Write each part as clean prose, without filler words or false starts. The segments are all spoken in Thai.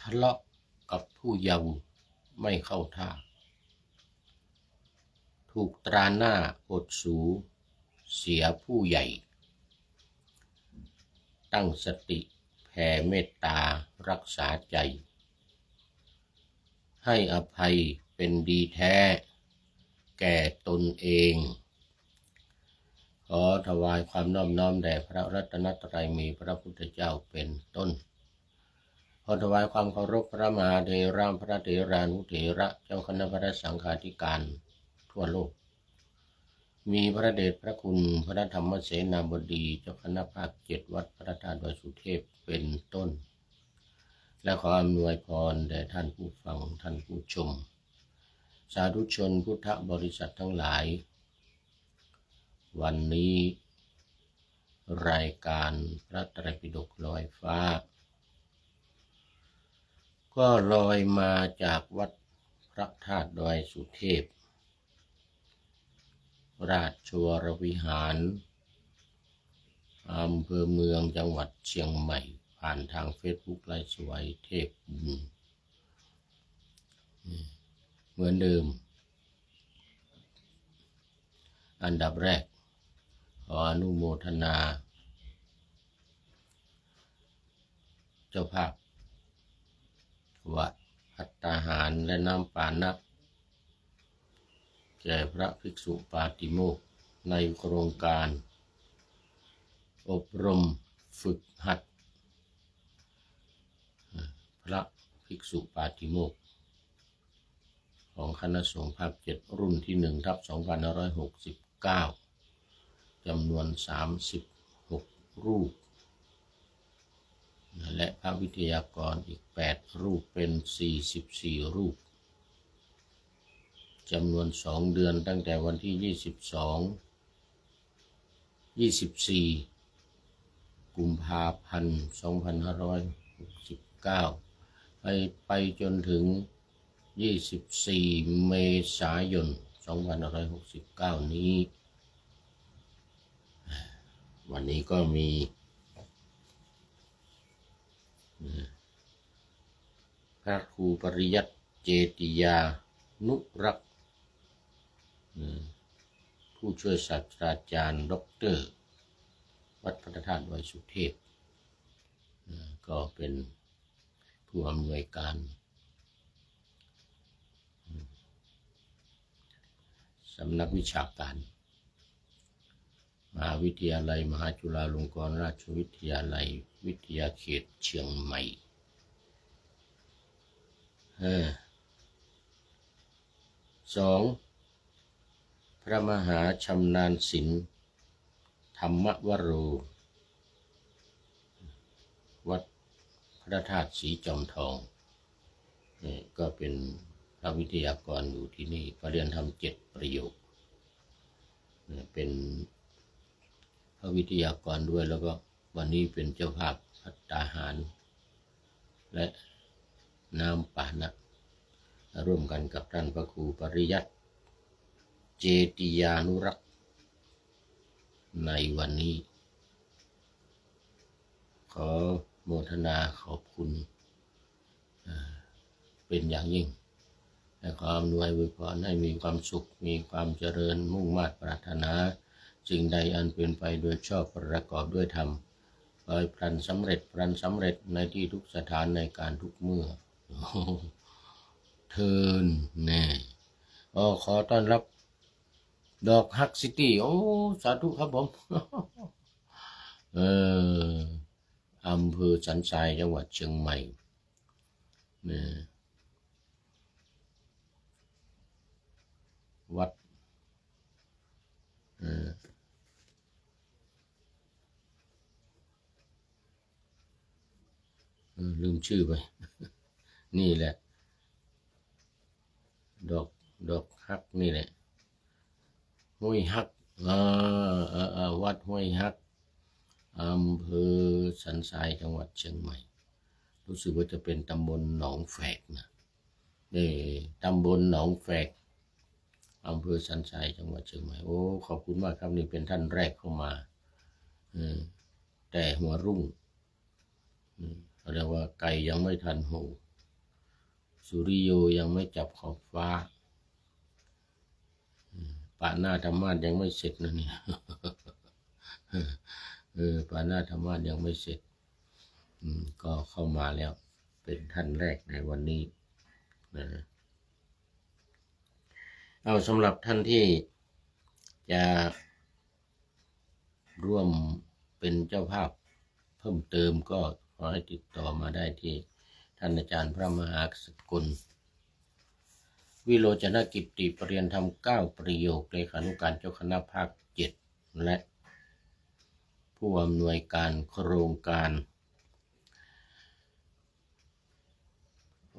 ะเลาะกับผู้เยาว์ไม่เข้าท่าถูกตราหน้าอดสูเสียผู้ใหญ่ตั้งสติแผ่เมตตารักษาใจให้อภัยเป็นดีแท้แก่ตนเองขอถวายความนอบน้อมแด่พระรัตนตรัยมีพระพุทธเจ้าเป็นต้นขอถวายความเคารพพระมหาเถระพระเถรานุเถระเจ้าคณะพระสังฆาธิการทั่วโลกมีพระเดชพระคุณพระธรรมเสนาบดีเจ้าคณะภาค7วัดพระธาตุดอยสุเทพเป็นต้นและขออำนวยพรแด่ท่านผู้ฟังท่านผู้ชมสาธุชนพุทธบริษัททั้งหลายวันนี้รายการพระไตรปิฎกลอยฟ้าก็ลอยมาจากวัดพระธาตุดอยสุเทพราชวรวิหารอำเภอเมืองจังหวัดเชียงใหม่ผ่านทางเฟซบุ๊กไลฟ์สวยเทพบุญเหมือนเดิมอันดับแรกขออนุโมทนาเจ้าภาพวัดภัตตาหารและน้ำปานะแก่พระภิกษุปาติโมกข์ในโครงการอบรมฝึกหัดพระภิกษุปาติโมกข์ของคณะสงฆ์ภาค7รุ่นที่1/2569จำนวน36รูปและพระวิทยากรอีก8รูปเป็น44รูปจำนวน2เดือนตั้งแต่วันที่24กุมภาพันธ์2569ไปจนถึง24เมษายน2569นี้วันนี้ก็มีพระครูปริยัติเจติยานุรักษ์ผู้ช่วยศาสตราจารย์ดร.วัดพระธาตุดอยสุเทพก็เป็นผู้อำนวยการสำนักวิชาการมหาวิทยาลัยมหาจุฬาลงกรณราชวิทยาลัยวิทยาเขตเชียงใหม่2พระมหาชำนาญศิลป์ธรรมวโรวัดพระธาตุศรีจอมทองก็เป็นพระวิทยากรอยู่ที่นี่ปริญญาธรรม7ประโยคเป็นพระวิทยากรด้วยแล้วก็วันนี้เป็นเจ้าภาพภัตตาหารและน้ำปานะร่วมกันกับท่านพระครูปริยัติเจติยานุรักษ์ในวันนี้ขอโมทนาขอบคุณเป็นอย่างยิ่งและขออำนวยอวยพรให้มีความสุขมีความเจริญมุ่งมา่ปรารถนาสิ่งใดอันเป็นไปโดยชอบประกอบด้วยธรรมขอให้พลันสำเร็จในที่ทุกสถานในการทุกเมื่อเทินแน่ขอต้อนรับดอกฮักซิตี้สาธุครับผมอำเภอสันทรายจังหวัดเชียงใหม่วัดลืมชื่อไปนี่แหละดอกฮักนี่แหละห้วยฮักวัดห้วยฮักอำเภอสันทรายจังหวัดเชียงใหม่รู้สึกว่าจะเป็นตำบลหนองแฝกนะตำบลหนองแฝกอำเภอสันทรายจังหวัดเชียงใหม่ขอบคุณมากครับนี่เป็นท่านแรกเข้ามาแต่หัวรุ่งเรียกว่าไก่ยังไม่ทันหู สุริโยยังไม่จับขอบฟ้าปะหน้าธรรมาสยังไม่เสร็จนะเนี่ยปะหน้าธรรมาสยังไม่เสร็จก็เข้ามาแล้วเป็นท่านแรกในวันนี้นะเอาสำหรับท่านที่จะร่วมเป็นเจ้าภาพเพิ่มเติมก็ขอให้ติดต่อมาได้ที่ท่านอาจารย์พระมหาสกุลวิโรจนกิตติปริยนธรรม9ประโยคเลขานุการเจ้าคณะภาค7และผู้อำนวยการโครงการ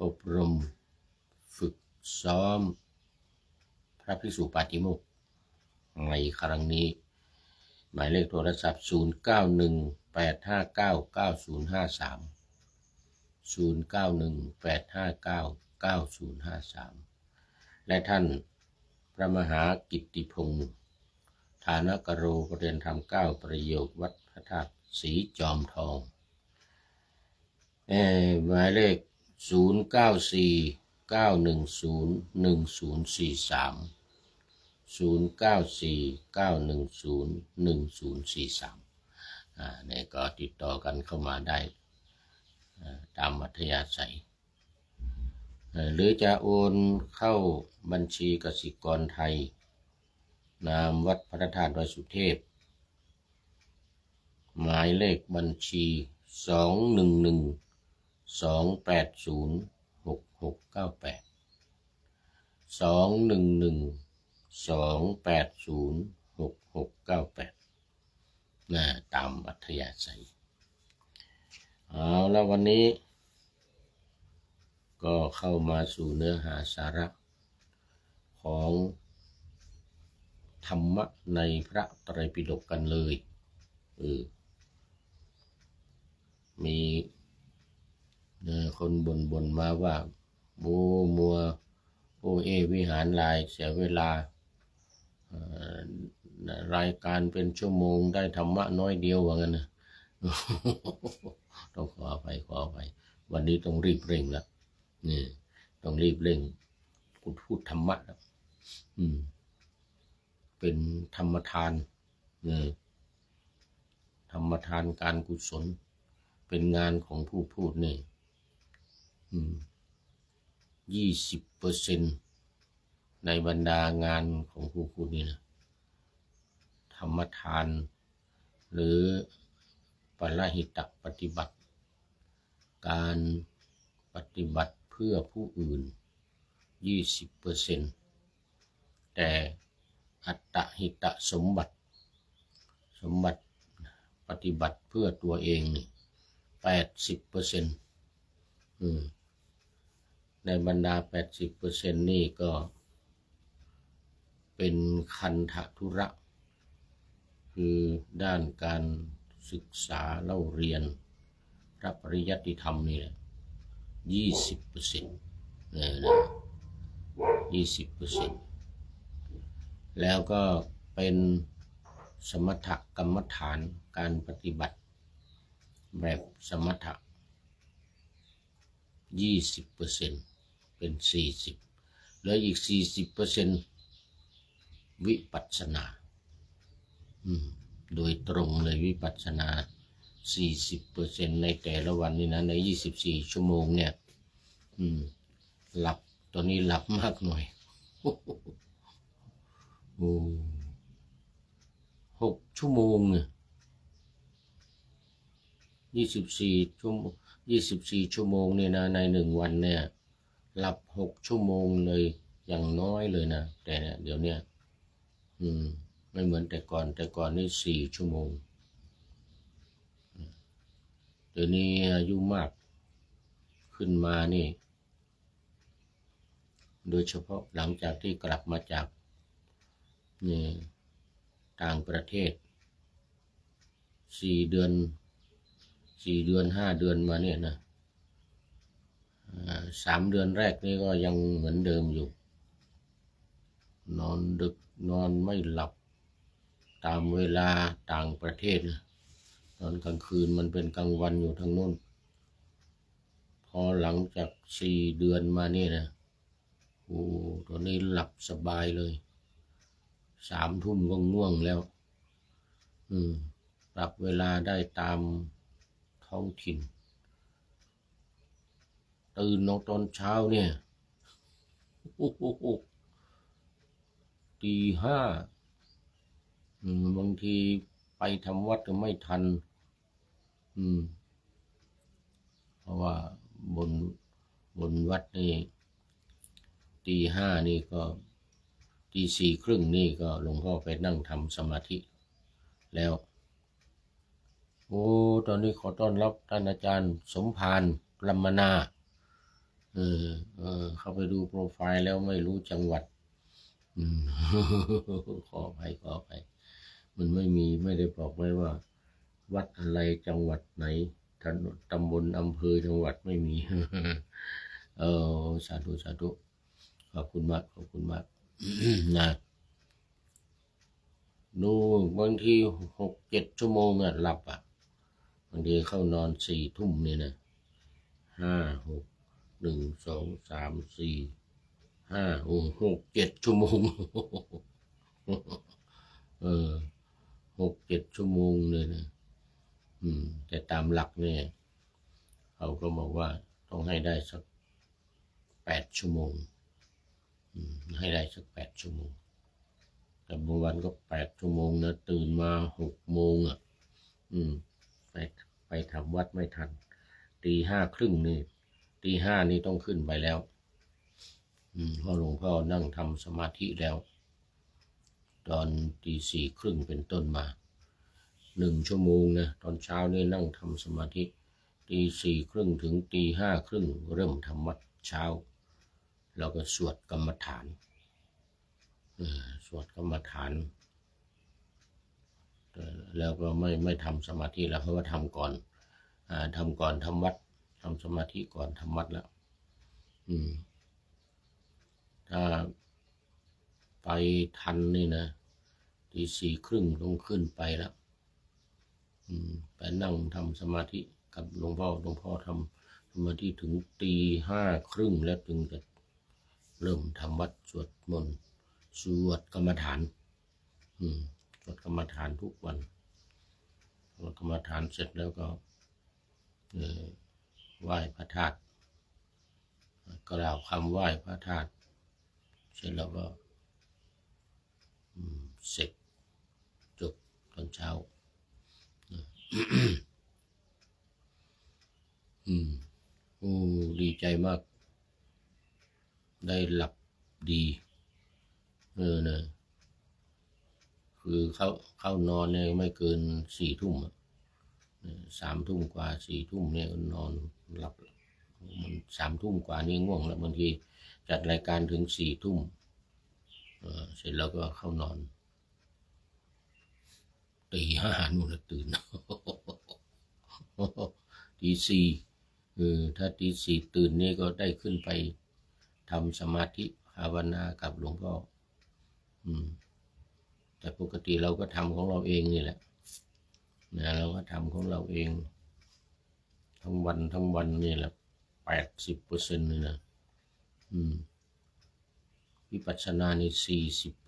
อบรมฝึกซ้อมพระภิกษุปาฏิโมกข์ในครั้งนี้หมายเลขโทรศัพท์0918599053 0918599053และท่านพระมหากิตติพงศ์ฐานกโรปริยนธรรม9ประโยควัดพระธาตุศรีจอมทองหมายเลข0949101043 0949101043นี่ก็ติดต่อกันเข้ามาได้ตามอัธยาศัยหรือจะโอนเข้าบัญชีกสิกรไทยนามวัดพระธาตุดอยสุเทพหมายเลขบัญชี211-280-6698 211-280-6698ตามอัธยาศัยเอาแล้ววันนี้ก็เข้ามาสู่เนื้อหาสาระของธรรมะในพระไตรปิฎกกันเลยมีคนบ่นมาว่ามัววิหารลายเสียเวลารายการเป็นชั่วโมงได้ธรรมะน้อยเดียวว่างั้นนะต้องขออภัยวันนี้ต้องรีบเร่งแล้วนี่ต้องรีบเร่งพูดธรรมะแล้วเป็นธรรมทานธรรมทานการกุศลเป็นงานของผู้พูดนี่20%ในบรรดางานของผู้พูดนี่นะธรรมทานหรือปรหิตปฏิบัติการปฏิบัติเพื่อผู้อื่น 20% แต่อัตตหิตสมบัติปฏิบัติเพื่อตัวเองนี่ 80% ในบรรดา 80% นี่ก็เป็นคันธทุระคือด้านการศึกษาเล่าเรียนพระปริยัติธรรมนี่แหละ 20% 20% แล้วก็เป็นสมถกรรมฐานการปฏิบัติแบบสมถะ 20% เป็น 40%แล้วอีก 40% วิปัสสนาโดยตรงเลยวิปัสสนา 40% ในแต่ละวันนี่นะใน24ชั่วโมงเนี่ยหลับตอนนี้หลับมากหน่อย6 ชั่วโมง24 ชั่วโมงเนี่ยนะใน1 วันเนี่ยหลับ6 ชั่วโมงเลยอย่างน้อยเลยนะแต่เดี๋ยวเนี้ยไม่เหมือนแต่ก่อนนี่4 ชั่วโมงเดี๋ยวนี้อายุมากขึ้นมานี่โดยเฉพาะหลังจากที่กลับมาจากต่างประเทศ4 เดือน 5 เดือนมาเนี่ยนะ3 เดือนแรกนี่ก็ยังเหมือนเดิมอยู่นอนดึกนอนไม่หลับตามเวลาต่างประเทศตอนกลางคืนมันเป็นกลางวันอยู่ทางโน้นพ พอหลังจาก4 เดือนมานี่นะโอ้ตอนนี้หลับสบายเลย3 ทุ่มก็ง่วงแล้วปรับเวลาได้ตามท้องถิ่นตื่นตอนเช้าเนี่ยตี 5บางทีไปทำวัดก็ไม่ทันเพราะว่าบนวัดนี่ตี 5นี่ก็ตี 4 ครึ่งนี่ก็หลวงพ่อไปนั่งทำสมาธิแล้วโอ้ตอนนี้ขอต้อนรับท่านอาจารย์สมภารลัมมนาเข้าไปดูโปรไฟล์แล้วไม่รู้จังหวัดขออภัยมันไม่ได้บอกไว้ว่าวัดอะไรจังหวัดไหนตำบลอำเภอจังหวัดไม่มีสาธุขอบคุณมากนะนู่นบางที6-7 ชั่วโมงหลับบางทีเข้านอน4 ทุ่มนี่นะ5 6 1 2 3 4 5 6 7 ชั่วโมง6-7 ชั่วโมงเลยนะแต่ตามหลักเนี่ยเขาก็บอกว่าต้องให้ได้สัก8 ชั่วโมงให้ได้สัก8 ชั่วโมงแต่บางวันก็8 ชั่วโมงนะตื่นมา6 โมงไปทำวัดไม่ทันตี 5 ครึ่งนี่ตี 5นี่ต้องขึ้นไปแล้วเพราะหลวงพ่อนั่งทำสมาธิแล้วตอนตี 4 ครึ่งเป็นต้นมา1 ชั่วโมงนะตอนเช้านี่นั่งทำสมาธิตี 4 ครึ่งถึงตี 5 ครึ่งเริ่มทำวัดเช้าแล้วก็สวดกรรมฐานแล้วก็ไม่ทำสมาธิแล้วเพราะว่าทำก่อนทำวัดทำสมาธิก่อนทำวัดแล้วถ้าไปทันนี่นะตี 4 ครึ่งต้องขึ้นไปแล้วไปนั่งทำสมาธิกับหลวงพ่อทำสมาธิถึงตี 5 ครึ่งแล้วถึงจะเริ่มทำวัดสวดมนต์สวดกรรมฐานสวดกรรมฐานทุกวันสวดกรรมฐานเสร็จแล้วก็ไหว้พระธาตุกล่าวคำไหว้พระธาตุเสร็จแล้วก็เสร็จจบตอนเช้าดีใจมากได้หลับดีนะคือเข้านอนเนี่ยไม่เกิน4 ทุ่ม3 ทุ่มกว่า4 ทุ่มเนี่ยนอนหลับมัน3 ทุ่มกว่านี่ง่วงแล้วบางทีจัดรายการถึง4 ทุ่มเสร็จแล้วก็เข้านอนตี 5นู่นตื่นตี 4ถ้าตี 4ตื่นนี่ก็ได้ขึ้นไปทำสมาธิภาวนากับหลวงพ่อแต่ปกติเราก็ทำของเราเองนี่แหละเราก็ทำของเราเองทั้งวันนี่แหละ80%เลยนะวิปัสสนานี่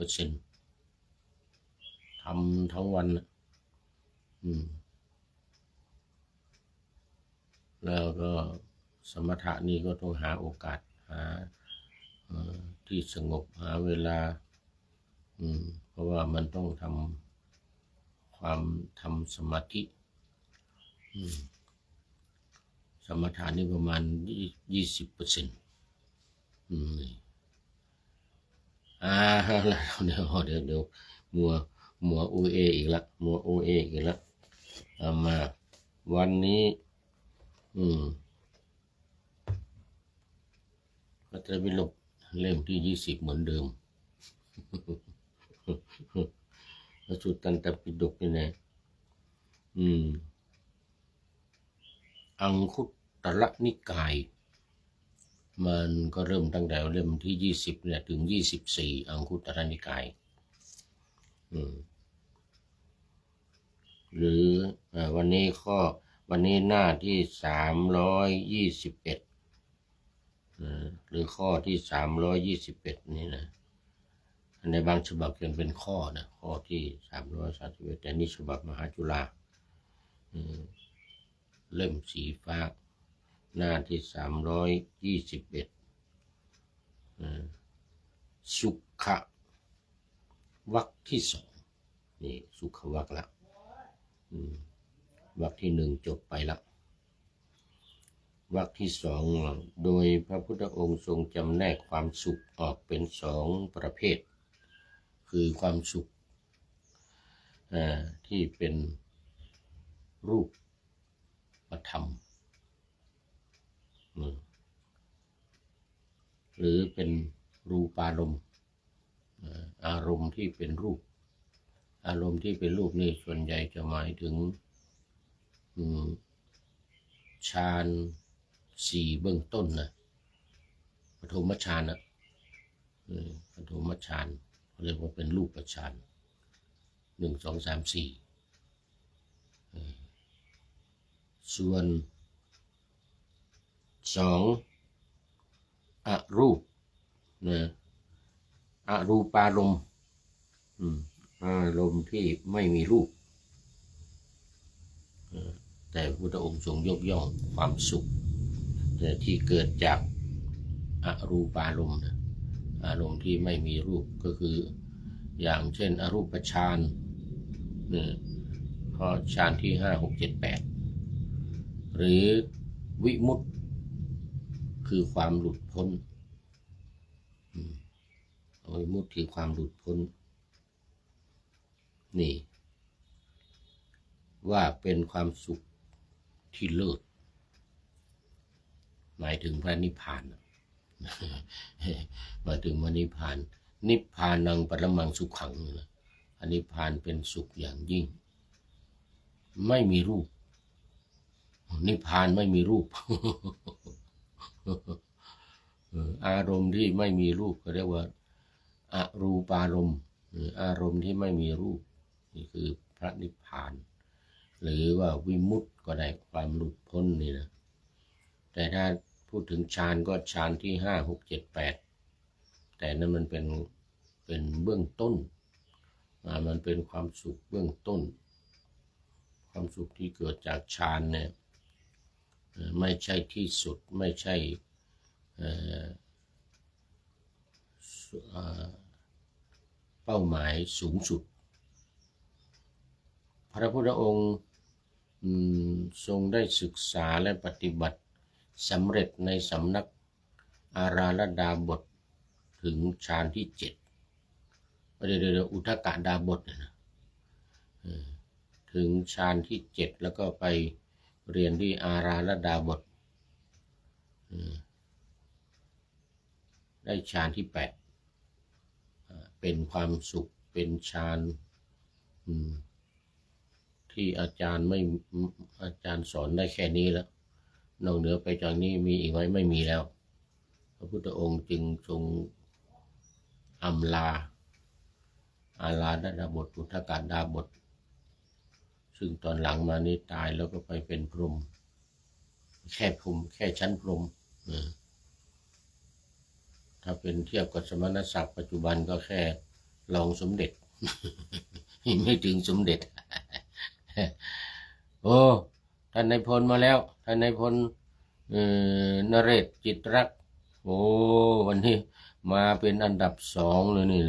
40%ทำทั้งวันแล้วก็สมถะนี่ก็ต้องหาโอกาสหาที่สงบหาเวลาเพราะว่ามันต้องทำสมาธิสมถะนี่ประมาณ20%เดี๋ยวมัวโอเออีกละมาวันนี้พระไตรปิฎกเล่มที่20เหมือนเดิมพระสุตตันตปิฎกนี่นะอังคุตรนิกายมันก็เริ่มตั้งแต่เล่มที่20เนี่ยถึง24อังคุตรนิกายหรือวันนี้หน้าที่321 หรือข้อที่321นี่นะในบางฉบับเขียนเป็นข้อนะข้อที่331แต่นี่ฉบับมหาจุฬาเล่มสีฟ้าหน้าที่321สุขวรรคที่สองนี่สุขวรรคละวรรคที่1จบไปละวรรคที่สองโดยพระพุทธองค์ทรงจำแนกความสุขออกเป็น2ประเภทคือความสุขที่เป็นรูปธรรมหรือเป็นรูปารมณ์อารมณ์ที่เป็นรูปอารมณ์ที่เป็นรูปนี่ส่วนใหญ่จะหมายถึงฌาน4เบื้องต้นนะปฐมฌานนะปฐมฌานเรียกว่าเป็นรูปฌาน1 2 3 4ส่วน2อรูปนะอรูปารมณ์อารมณ์ที่ไม่มีรูปแต่พระพุทธองค์ทรงยกย่องความสุขที่เกิดจากอรูปารมณ์อารมณ์ที่ไม่มีรูปก็คืออย่างเช่นอรูปฌานข้อฌานที่5 6 7 8หรือวิมุตติคือความหลุดพ้นวิมุตติคือความหลุดพ้นนี่ว่าเป็นความสุขที่เลิศหมายถึงพระนิพพานหมายถึงพระนิพพานนิพพานังปรมังสุขขังอันนิพพานเป็นสุขอย่างยิ่งไม่มีรูปนิพพานไม่มีรูปอารมณ์ที่ไม่มีรูปก็เรียกว่าอรูปารมณ์อารมณ์ที่ไม่มีรูปนี่คือพระนิพพานหรือว่าวิมุตติก็ได้ความหลุดพ้นนี่นะแต่ถ้าพูดถึงฌานก็ฌานที่5 6 7 8แต่นั้นมันเป็นเบื้องต้นมันเป็นความสุขเบื้องต้นความสุขที่เกิดจากฌานเนี่ยไม่ใช่ที่สุดไม่ใช่เป้าหมายสูงสุดพระพุทธองค์ทรงได้ศึกษาและปฏิบัติสำเร็จในสำนักอาราลดาบทถึงฌานที่7เดี๋ยวอุทกดาบทนะถึงฌานที่7แล้วก็ไปเรียนที่อาราลดาบทได้ฌานที่8เป็นความสุขเป็นฌานที่อาจารย์สอนได้แค่นี้แล้วนอกเหนือไปจากนี้มีอีกไหมไม่มีแล้วพระพุทธองค์จึงทรงอำลาอาราลดาบทอุทกดาบทซึ่งตอนหลังมานี่ตายแล้วก็ไปเป็นพรหมแค่พรหมแค่ชั้นพรหมถ้าเป็นเทียบกับสมณศักดิ์ปัจจุบันก็แค่รองสมเด็จ ไม่ถึงสมเด็จ โอ้ท่านนายพลมาแล้วท่านนายพลนเรศจิตรักโอ้วันนี้มาเป็นอันดับ2เลยนี่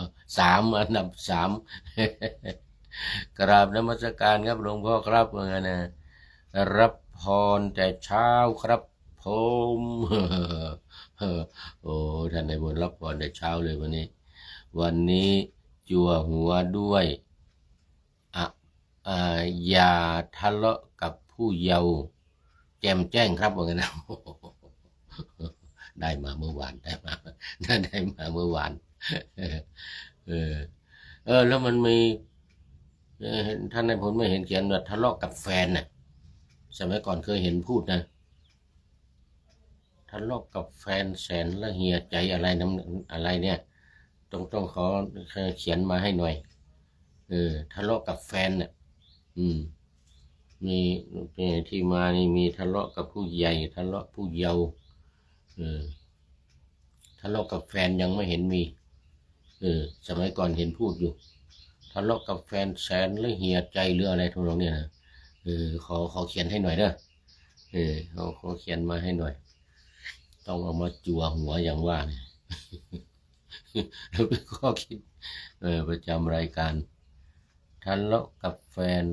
3 อันดับ 3 กราบนมัสการครับหลวงพ่อครับว่าไงนะรับพรแต่เช้าครับผมโอ้ท่านนายพลรับพรแต่เช้าเลยวันนี้จั่วหัวด้วยอย่าทะเลาะกับผู้เยาว์แจ่มแจ้งครับว่าไงนะได้มาเมื่อวานได้มาเมื่อวานแล้วมันมีท่านนายพลไม่เห็นเขียนว่าทะเลาะกับแฟนน่ะสมัยก่อนเคยเห็นพูดนะทะเลาะกับแฟนแสนละเหียใจอะไรอะไรเนี่ยต้องขอเขียนมาให้หน่อยทะเลาะกับแฟนเนี่ยมีที่มานี่มีทะเลาะกับผู้ใหญ่ทะเลาะผู้เยาว์ เออทะเลาะกับแฟนยังไม่เห็นมีสมัยก่อนเห็นพูดอยู่ทะเลาะกับแฟนแสนหรือเหียใจหรืออะไรทุกอย่างเนี่ยนะขอเขียนให้หน่อยเด้อขอเขียนมาให้หน่อยต้องเอามาจั่วหัวอย่างว่าเนี่ยแล้วเป็นข้อคิดประจำรายการทะเลาะกับแฟน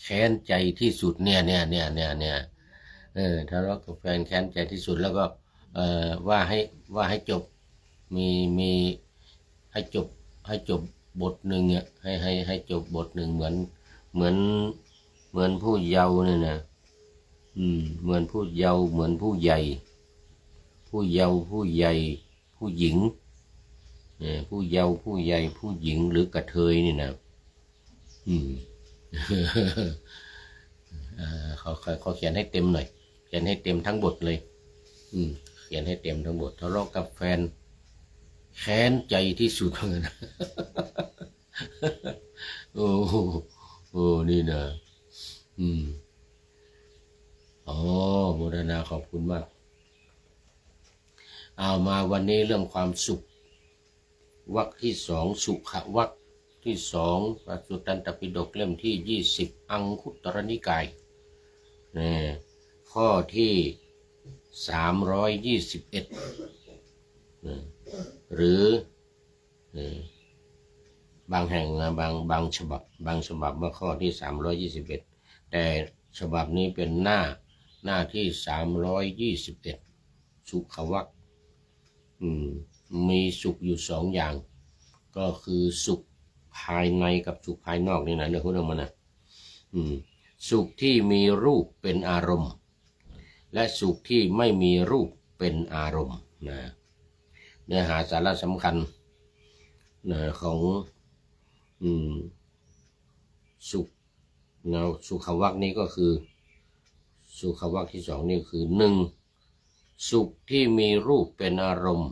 แค้นใจที่สุดเนี่ยทะเลาะกับแฟนแค้นใจที่สุดแล้วก็ว่าให้จบมีให้จบบทหนึ่งอ่ะให้จบบทหนึ่งเหมือนผู้เยาว์เนี่ยนะเหมือนผู้เยาว์เหมือนผู้ใหญ่ผู้เยาว์ผู้ใหญ่ผู้หญิงผู้เยาว์ผู้ใหญ่ผู้หญิงหรือกระเทยนี่นะเขาเขียนให้เต็มหน่อยเขียนให้เต็มทั้งบทเลยเขียนให้เต็มทั้งบททะเลาะกับแฟนแค้นใจที่สุดเลยนะโอ้นี่นะโมทนาขอบคุณมากเอามาวันนี้เรื่องความสุขวรรคที่สองสุขวรรคที่สองพระสุตตันตปิฎกเล่มที่20อังคุตรนิกายข้อที่321หรือบางแห่งบางฉบับว่าข้อที่321แต่ฉบับนี้เป็นหน้าที่321สุขวรรคมีสุขอยู่2อย่างก็คือสุขภายในกับสุขภายนอกนี่นะเรื่องของมันนะสุขที่มีรูปเป็นอารมณ์และสุขที่ไม่มีรูปเป็นอารมณ์นะเนื้อหาสาระสำคัญนะของสุขวรรคนี้ก็คือสุขวรรคที่2นี่คือ1สุขที่มีรูปเป็นอารมณ์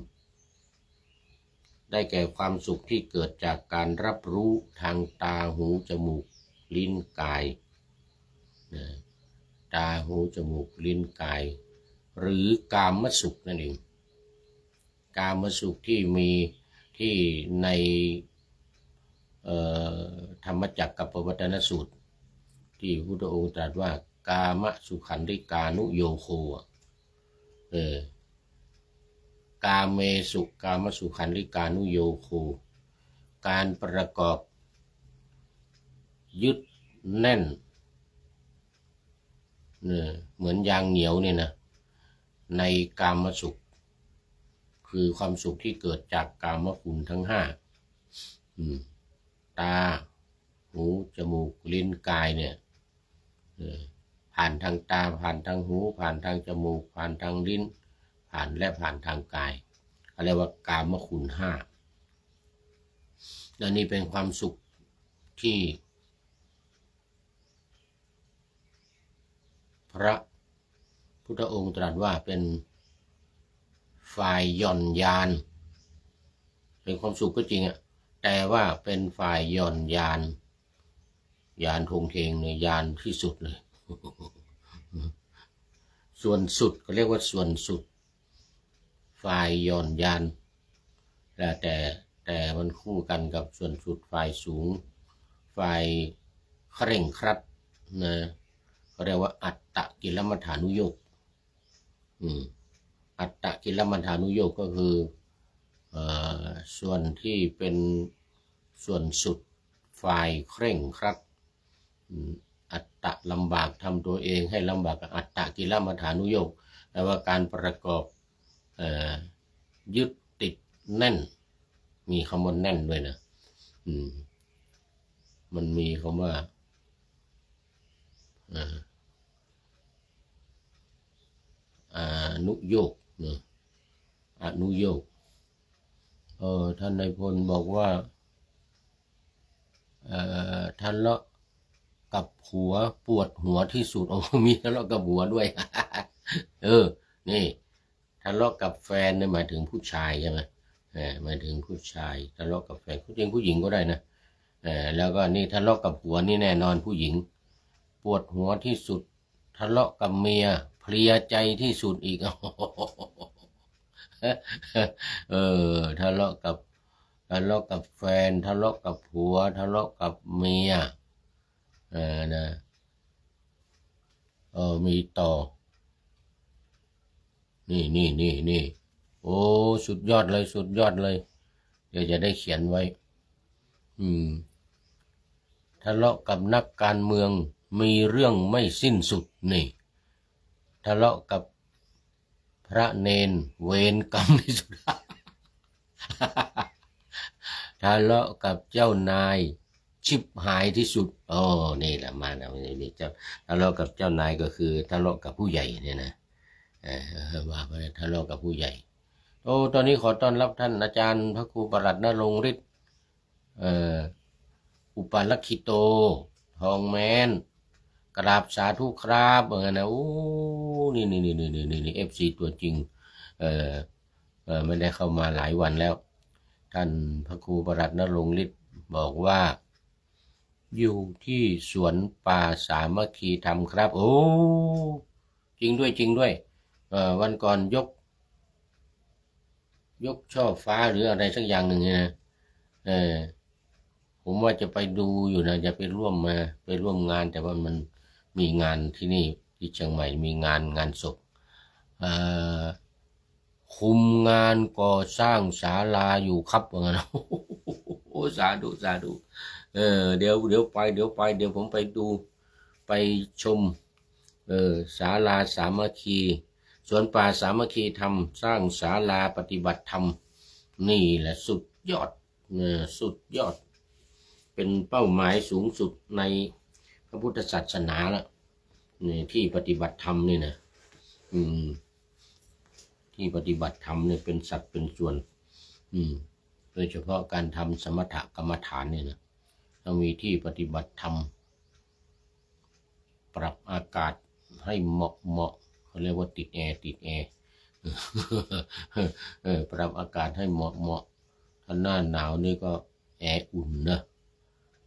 ได้แก่ความสุขที่เกิดจากการรับรู้ทางตาหูจมูกลิ้นกายตาหูจมูกลิ้นกายหรือกามสุขนั่นเองกามสุขที่มีที่ในธรรมจักรกับปวัตตนสูตรที่พุทธองค์ตรัสว่ากามสุขันธิกานุโยโคกาเมสุกามสุขันธิกานุโยโคการประกอบยึดแน่นเหมือนยางเหนียวเนี่ยนะในกามสุขคือความสุขที่เกิดจากกามคุณทั้ง5ตาหูจมูกลิ้นกายเนี่ยผ่านทางตาผ่านทางหูผ่านทางจมูกผ่านทางลิ้นผ่านทางกายเรียกว่ากามคุณ5และนี่เป็นความสุขที่พระพุทธองค์ตรัสว่าเป็นฝ่ายหย่อนยานเป็นความสุขก็จริงแต่ว่าเป็นฝ่ายหย่อนยานทงเทงเนี่ยยานที่สุดเลยส่วนสุดก็เรียกว่าส่วนสุดฝ่ายหย่อนยานแต่มันคู่กันกับส่วนสุดฝ่ายสูงฝ่ายเคร่งครัดนะเขาเรียกว่าอัตตกิลมัฏฐานุโยคอัตตกิลมัฏฐานุโยคก็คือส่วนที่เป็นส่วนสุดฝ่ายเคร่งครัดอัตตะลำบากทำตัวเองให้ลำบากอัตตกิลมัฏฐานุโยคแปลว่าการประกอบยึดติดแน่นมีคำว่าแน่นด้วยนะมันมีคำว่าอนุโยคอนุโยคท่านนายพลบอกว่าทะเลาะกับหัวปวดหัวที่สุดมีทะเลาะกับหัวด้วย นี่ทะเลาะกับแฟนเนี่ยหมายถึงผู้ชายใช่ไหมหมายถึงผู้ชายทะเลาะกับแฟนจริงผู้หญิงก็ได้นะแล้วก็นี่ทะเลาะกับหัวนี่แน่นอนผู้หญิงปวดหัวที่สุดทะเลาะกับเมียเพลียใจที่สุดอีก เออทะเลาะกับแฟนทะเลาะกับผัวทะเลาะกับเมียนะมีต่อนี่โอ้สุดยอดเลยสุดยอดเลยเดี๋ยวจะได้เขียนไว้อืมทะเลาะกับนักการเมืองมีเรื่องไม่สิ้นสุดนี่ทะเลาะกับพระเนนเวรกรรมที่สุด ทะเลาะกับเจ้านายชิบหายที่สุดโอ้นี่แหละมาแล้วนี่เจ้าทะเลาะกับเจ้านายก็คือทะเลาะกับผู้ใหญ่เนี่ยนะว่าไปทะเลาะกับผู้ใหญ่โอ้ตอนนี้ขอต้อนรับท่านอาจารย์พระครูประหลัดณรงค์ฤทธิ์เอ่ออุปาลคิโตทองแมนกราบสาธุครับเหมือนนะโอ้นี่FCตัวจริงเอ่อไม่ได้เข้ามาหลายวันแล้วท่านพระครูประหลัดณรงค์ฤทธิ์บอกว่าอยู่ที่สวนป่าสามัคคีธรรมครับโอ้จริงด้วยวันก่อนยกช่อฟ้าหรืออะไรสักอย่างหนึ่งนะเออผมว่าจะไปดูอยู่นะจะไปร่วมงานแต่ว่ามันมีงานที่นี่ที่เชียงใหม่มีงานศพเอ่อคุมงานก่อสร้างศาลาอยู่ครับว่างั้นโอ้สาธุเดี๋ยวผมไปดูไปชมศาลาสามัคคีสวนป่าสามัคคีธรรมสร้างศาลาปฏิบัติธรรมนี่แหละสุดยอดสุดยอดเป็นเป้าหมายสูงสุดในพระพุทธศาสนาละนี่ที่ปฏิบัติธรรมนี่นะที่ปฏิบัติธรรมเนี่ยเป็นสัดเป็นส่วนโดยเฉพาะการทำสมถกรรมฐานเนี่ยนะต้องมีที่ปฏิบัติธรรมปรับอากาศให้เหมาะเขาเรียกว่าติดแอร์ปรับอากาศให้เหมาะถ้าหน้าหนาวนี่ก็แอร์อุ่นนะ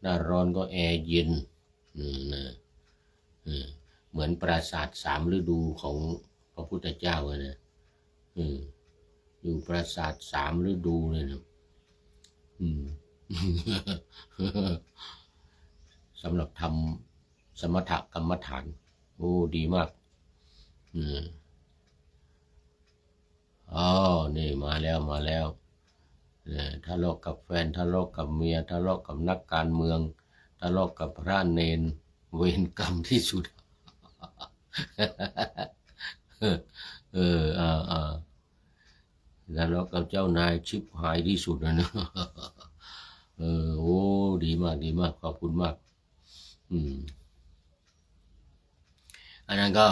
หน้าร้อนก็แอร์เย็นนะเหมือนปราสาท3 ฤดูของพระพุทธเจ้านะอยู่ปราสาท3 ฤดูเลยนะสำหรับทำสมถกรรมฐานโอ้ดีมากนี่มาแล้วทะเลาะกับแฟนทะเลาะกับเมียทะเลาะกับนักการเมืองทะเลาะกับพระเนนเวรกรรมที่สุดทะเลาะกับเจ้านายชิบหายที่สุดนะโอ้ดีมากขอบคุณมากอันนั้นก็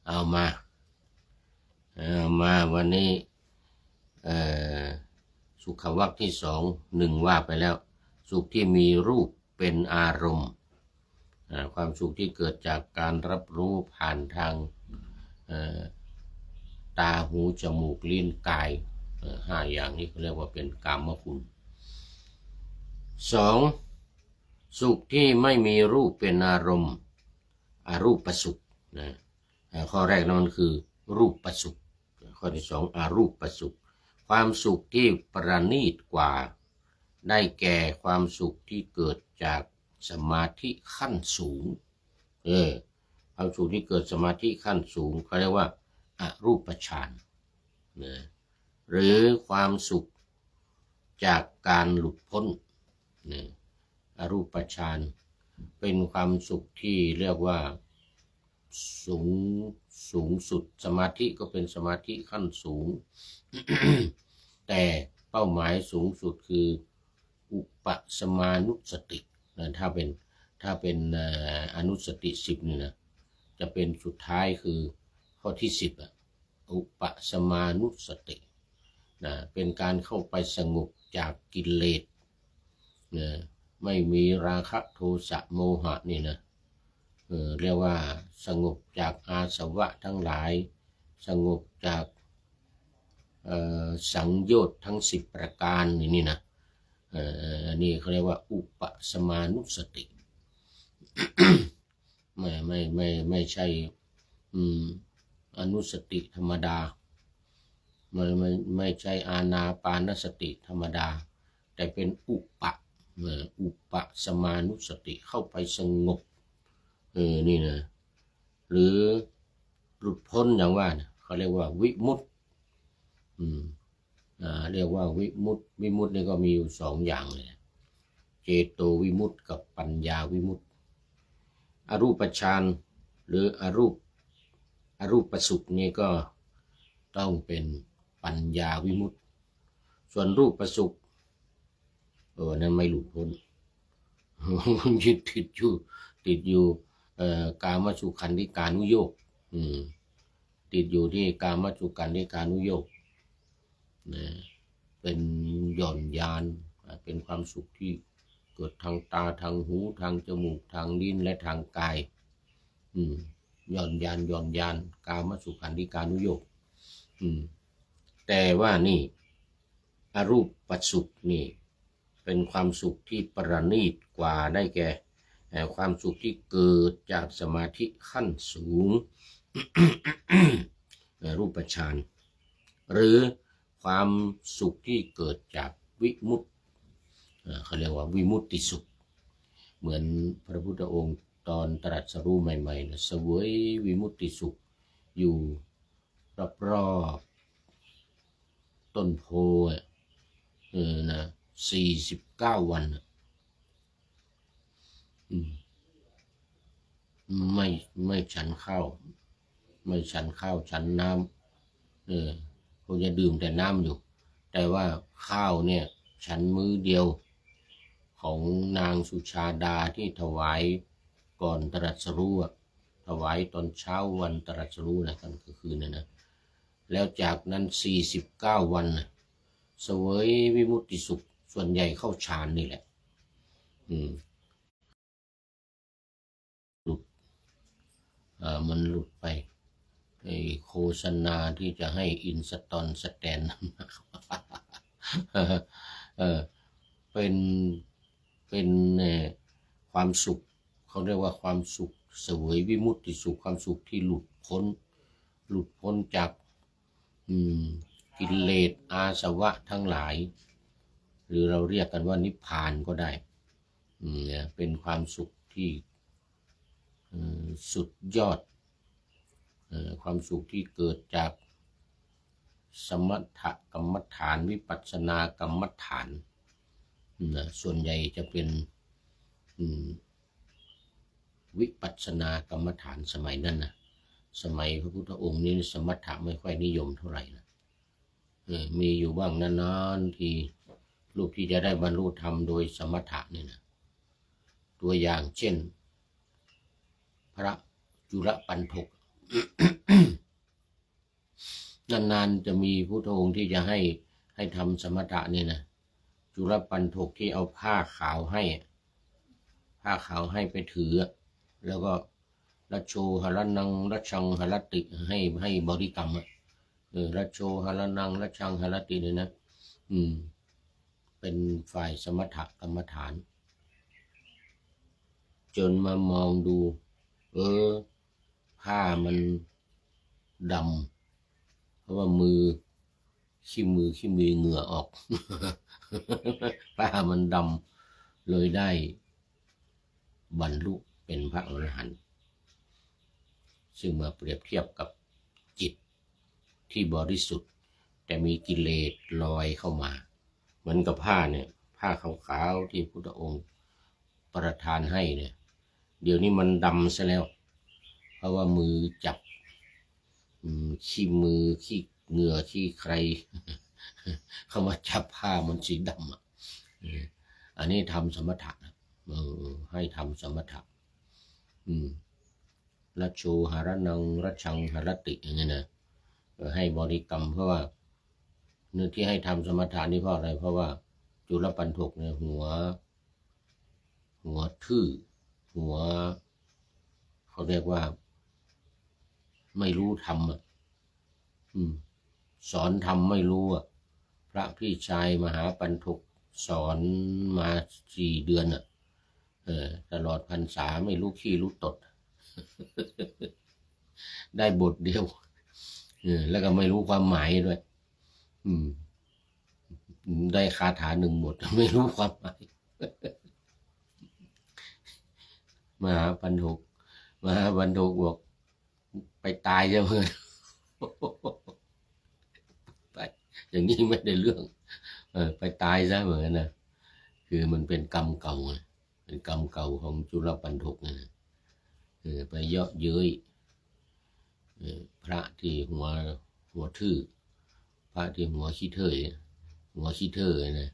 เอามาวันนี้สุขวรรคที่1ว่าไปแล้วสุขที่มีรูปเป็นอารมณ์ความสุขที่เกิดจากการรับรู้ผ่านทางตาหูจมูกลิ้นกาย5 อย่างนี้เขาเรียกว่าเป็นกามคุณ2สุขที่ไม่มีรูปเป็นอารมณ์อรูปสุขนะข้อแรกนั้นมันคือรูปสุขข้อที่2อรูปสุขความสุขที่ประณีตกว่าได้แก่ความสุขที่เกิดจากสมาธิขั้นสูงความสุขที่เกิดสมาธิขั้นสูงเขาเรียกว่าอรูปฌานหรือความสุขจากการหลุดพ้นอรูปฌานเป็นความสุขที่เรียกว่าสูงสุดสมาธิก็เป็นสมาธิขั้นสูง แต่เป้าหมายสูงสุดคืออุปสมานุสติถ้าเป็นอนุสติ10นี่นะจะเป็นสุดท้ายคือข้อที่10อุปสมานุสติเป็นการเข้าไปสงบจากกิเลสไม่มีราคะโทสะโมหะนี่นะเรียกว่าสงบจากอาสวะทั้งหลายสงบจากสังโยชน์ทั้ง10 ประการนี่นะนี่เขาเรียกว่าอุปสมานุสติ ไม่ใช่อนุสติธรรมดา ไม่ใช่อานาปานสติธรรมดาแต่เป็นอุปสมานุสติเข้าไปสงบนี่นะหรือหลุดพ้นอย่างว่านะเขาเรียกว่าวิมุตติเรียกว่าวิมุตตินี่ก็มีอยู่สองอย่างเลยเจโตวิมุตติกับปัญญาวิมุตติอรูปฌานหรืออรูปสุขนี่ก็ต้องเป็นปัญญาวิมุตติส่วนรูปสุขนั้นไม่หลุดพ้นยึดติดอยู่กามสุขันธิกานุโยคติดอยู่ที่กามสุขันธิกานุโยคเป็นหย่อนยานเป็นความสุขที่เกิดทางตาทางหูทางจมูกทางลิ้นและทางกายหย่อนยานกามสุขันธิกานุโยคแต่ว่านี่อรูปสุขนี่เป็นความสุขที่ประณีตกว่าได้แก่ความสุขที่เกิดจากสมาธิขั้นสูง รูปฌานหรือความสุขที่เกิดจากวิมุตติเขาเรียกว่าวิมุตติสุขเหมือนพระพุทธองค์ตอนตรัสรู้ใหม่ๆนะเสวยวิมุตติสุขอยู่รอบต้นโพนะ49 วันไม่ฉันข้าวฉันน้ำคงจะดื่มแต่น้ำอยู่แต่ว่าข้าวเนี่ยฉันมื้อเดียวของนางสุชาดาที่ถวายก่อนตรัสรู้ถวายตอนเช้าวันตรัสรู้นะตอนกลางคืนนะแล้วจากนั้น49 วันเสวยวิมุตติสุขส่วนใหญ่เข้าฌานนี่แหละมันหลุดไปโฆษณาที่จะให้อินสตอนสแตนเป็นความสุขเขาเรียกว่าความสุขเสวยวิมุตติสุขความสุขที่หลุดพ้นจากกิเลสอาสวะทั้งหลายหรือเราเรียกกันว่านิพพานก็ได้เป็นความสุขที่สุดยอดความสุขที่เกิดจากสมถกรรมฐานวิปัสสนากรรมฐานส่วนใหญ่จะเป็นวิปัสสนากรรมฐานสมัยนั้นนะสมัยพระพุทธองค์นี้สมถะไม่ค่อยนิยมเท่าไหร่นะมีอยู่บ้างนานๆทีรูปที่จะได้บรรลุธรรมโดยสมถะนี่นะตัวอย่างเช่นพระจุลปันถก นานๆจะมีพุทธองค์ที่จะให้ทำสมถะนี่นะจุลปันถกที่เอาผ้าขาวให้ไปถือแล้วก็รัชโชหรนังรัชชังหรติให้บริกรรมรัชโชหรนังรัชชังหรติเนี่ยนะเป็นฝ่ายสมถกรรมฐานจนมามองดูผ้ามันดำเพราะว่าขี้มือเหงื่อออกผ้ามันดำเลยได้บรรลุเป็นพระอรหันต์ซึ่งมาเปรียบเทียบกับจิตที่บริสุทธิ์แต่มีกิเลสลอยเข้ามาเหมือนกับผ้าเนี่ยผ้าขาวๆที่พุทธองค์ประทานให้เนี่ยเดี๋ยวนี้มันดำซะแล้วเพราะว่ามือจับขี้มือขี้เหงื่อขี้ใครเข้ามาจับผ้ามันสีดำอันนี้ทำสมถะให้ทำสมถะรัชโชหรนังรัชชังหรติอย่างเงี้ยนะให้บริกรรมเพราะว่าเนื้อที่ให้ทำสมถะนี่เพราะอะไรเพราะว่าจุลปันถกเนี่ยหัวทื่อหัวเขาเรียกว่าไม่รู้ธรรมสอนธรรมไม่รู้พระพี่ชายมหาปันถกสอนมา4 เดือนตลอดพรรษาไม่รู้ขี้รู้ตด ได้บทเดียวแล้วก็ไม่รู้ความหมายด้วย อืมได้คาถาหนึ่งหมดไม่รู้ความหมายมหาปันธกมหาปันธกบอกไปตายจะเพื่อนไปอย่างนี้ไม่ได้เรื่องไปตายซะเหมือนกันนะคือมันเป็นกรรมเก่าไงเป็นกรรมเก่าของจุลปันธกนะไปเยาะเย้ยพระที่หัวทื่อพระที่หัวขี้เถ้ยหัวขี้เถ้ยนะ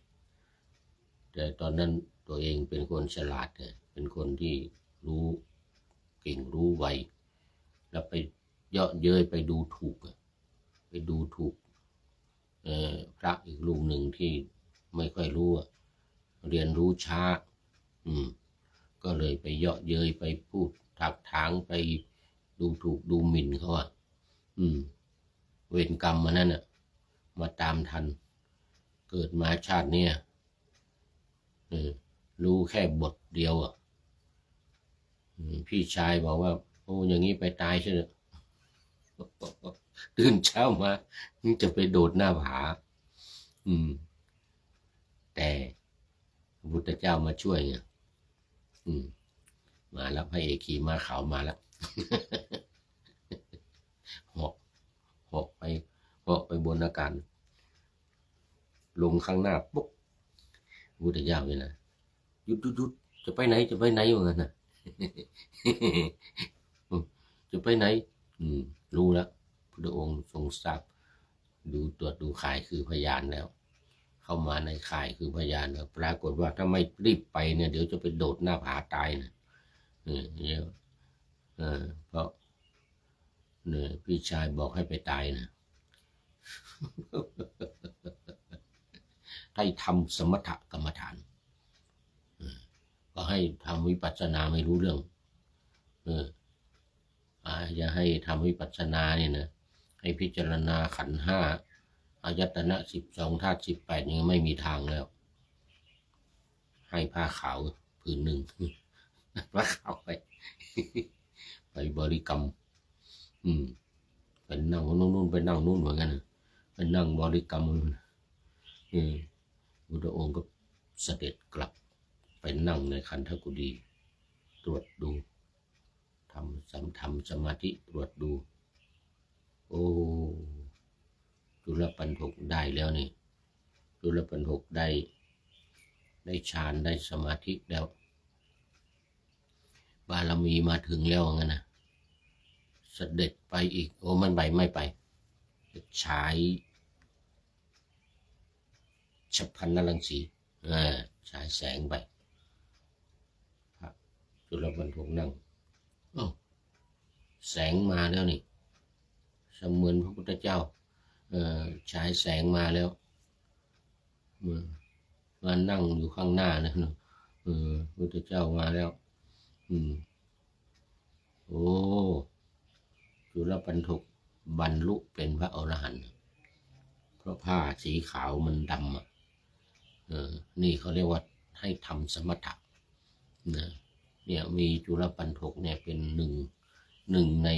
แต่ตอนนั้นตัวเองเป็นคนฉลาดเป็นคนที่รู้เก่งรู้ไวแล้วไปเยาะเย้ยไปดูถูกพระอีกรูปหนึ่งที่ไม่ค่อยรู้เรียนรู้ช้าก็เลยไปเยาะเย้ยไปพูดถักถางไปดูถูกดูหมิ่นเขาเวรกรรมมันนั่นมาตามทันเกิดมาชาติเนี้ยรู้แค่บทเดียวพี่ชายบอกว่าโอ้อย่างนี้ไปตายใช่ไหมตื่นเช้ามาจะไปโดดหน้าผาแต่พระพุทธเจ้ามาช่วยไงมาแล้วพระเอกขี่ม้าขาวมาแล้วเหาะไปบนอากาศลงข้างหน้าปุ๊บพระพุทธเจ้าเลยนะหยุดจะไปไหนเหมือนกันนะจะไปไหนรู้แล้วพระองค์ทรงทราบตรวจดูข่ายคือพยานแล้วเข้ามาในข่ายคือพยานแล้วปรากฏว่าถ้าไม่รีบไปเนี่ยเดี๋ยวจะไปโดดหน้าผาตายนะเพราะเนี่ยพี่ชายบอกให้ไปตายนะให้ทำสมถกรรมฐานก็ให้ทำวิปัสสนาไม่รู้เรื่องจะให้ทำวิปัสสนาเนี่ยนะให้พิจารณาขันธ์ห้าอายตนะ12ธาตุ18ยังไม่มีทางแล้วให้ผ้าขาวผืนหนึ่งผ้าขาวไปบริกรรมไปนั่งนู่นไปนั่งนู่นเหมือนกันไปนั่งบริกรรมพุทธองค์ก็เสด็จกลับไปนั่งในคันธกุฎีตรวจดูทำสมาธิตรวจดูโอ้จุลปันธกได้แล้วนี่จุลปันธกได้ฌานได้สมาธิแล้วบารมีมาถึงแล้วงั้นนะเสด็จไปอีกโอ้มันไม่ไปฉายฉัพพรรณรังสีฉายแสงไปจุลปันธกนั่งแสงมาแล้วนี่เสมือนพระพุทธเจ้าฉายแสงมาแล้วมานั่งอยู่ข้างหน้านะพระพุทธเจ้ามาแล้วโอ้จุลปันธกบรรลุเป็นพระอรหันต์เพราะผ้าสีขาวมันดำนี่เขาเรียกว่าให้ทำสมถะเนี่ยมีจุลปันธกเนี่ยเป็นหนึ่งใน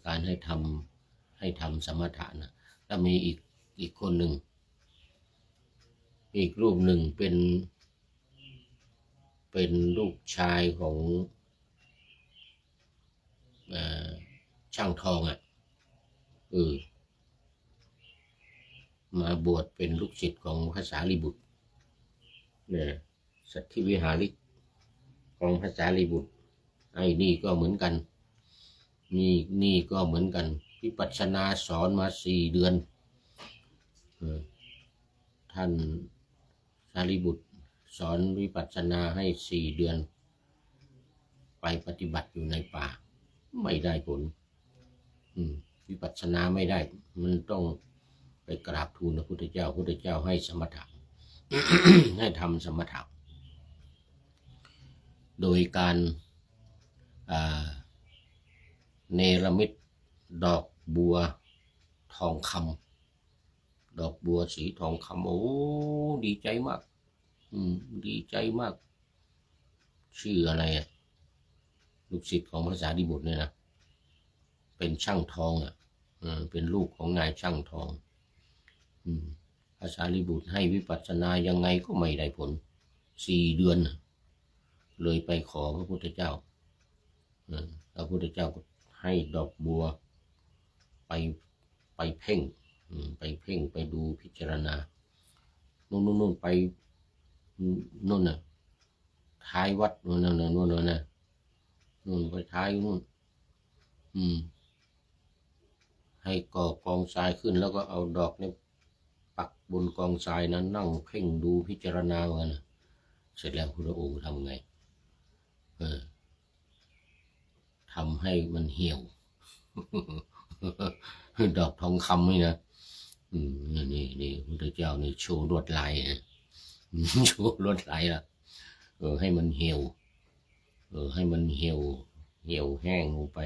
การให้ทำสมถะนะแล้วมีอีกคนหนึ่งอีกรูปหนึ่งเป็นลูกชายของช่างทองมาบวชเป็นลูกศิษย์ของพระสารีบุตรเนี่ยสัทธิวิหาริกของพระสารีบุตรไอ้นี่ก็เหมือนกันนี่ก็เหมือนกันวิปัสสนาสอนมา4 เดือนท่านสารีบุตรสอนวิปัสสนาให้4 เดือนไปปฏิบัติอยู่ในป่าไม่ได้ผลวิปัสสนาไม่ได้มันต้องไปกราบทูลพระพุทธเจ้าให้สมถะ ให้ทำสมถะโดยการเนรมิตดอกบัวทองคำดอกบัวสีทองคำโอ้ดีใจมากดีใจมากชื่ออะไรลูกศิษย์ของพระสารีบุตรเนี่ยนะเป็นช่างทองเป็นลูกของนายช่างทอง พระสารีบุตรให้วิปัสสนายังไงก็ไม่ได้ผล4 เดือนเลยไปขอพระพุทธเจ้าพระพุทธเจ้าก็ให้ดอกบัวไปเพ่งไปดูพิจารณานู่นไปนู่นน่ะท้ายวัดนู่นนะนู่นไปท้ายนู่นให้ก่อกองทรายขึ้นแล้วก็เอาดอกนี้ปักบนกองทรายนั้นนั่งเพ่งดูพิจารณากันเสร็จแล้วพระองค์ทำไงทำให้มันเหี่ยวดอกทองคำนี่นะนี่พระเจ้านี่โชว์ลวดลายโชว์ลวดลายละให้มันเหี่ยวให้มันเหี่ยวแห้งลงไป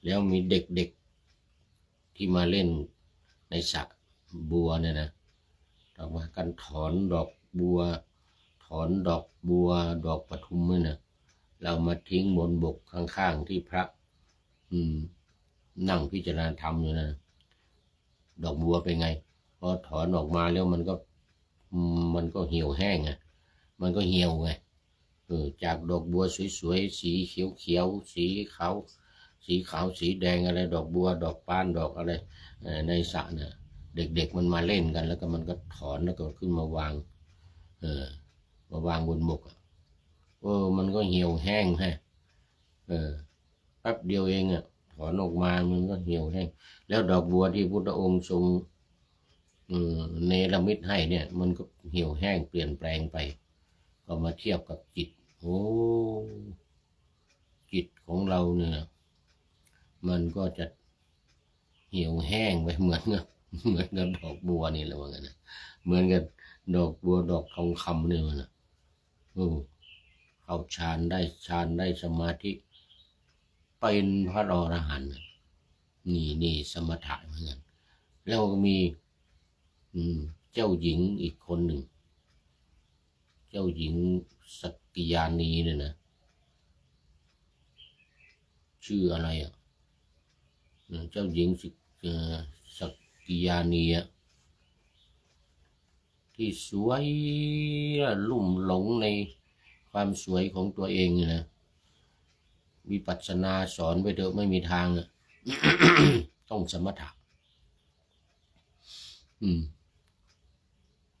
แล้วมีเด็กๆที่มาเล่นในสระบัวเนี่ยนะเรามากันถอนดอกบัวดอกปทุมเนี่ยนะเรามาทิ้งบนบกข้างๆที่พระนั่งพิจารณาธรรมอยู่นะดอกบัวเป็นไงพอถอนออกมาแล้วมันก็เหี่ยวแห้งมันก็เหี่ยวไงจากดอกบัวสวยๆสีเขียวสีขาวสีแดงอะไรดอกบัวดอกปานดอกอะไรในสระเนี่ยเด็กๆมันมาเล่นกันแล้วก็มันก็ถอนแล้วก็ขึ้นมาวางบนบกมันก็เหี่ยวแห้งแป๊บเดียวเองถอนออกมามันก็เหี่ยวแห้งแล้วดอกบัวที่พุทธองค์ทรงเนรมิตให้เนี่ยมันก็เหี่ยวแห้งเปลี่ยนแปลงไปก็มาเทียบกับจิตจิตของเราเนี่ยมันก็จะเหี่ยวแห้งไปเหมือนกับดอกบัวนี่แหละว่างั้นนะเหมือนกับดอกบัวดอกทองคำเนี่ยนะเข้าฌานได้สมาธิเป็นพระอรหันต์นี่สมถะเหมือนกันแล้วก็มีเจ้าหญิงอีกคนหนึ่งเจ้าหญิงสักกิยานีเนี่ยนะชื่ออะไรเจ้าหญิงสักกิยานีที่สวยลุ่มหลงในความสวยของตัวเองนะวิปัสสนาสอนไปเถอะไม่มีทาง ต้องสมถะ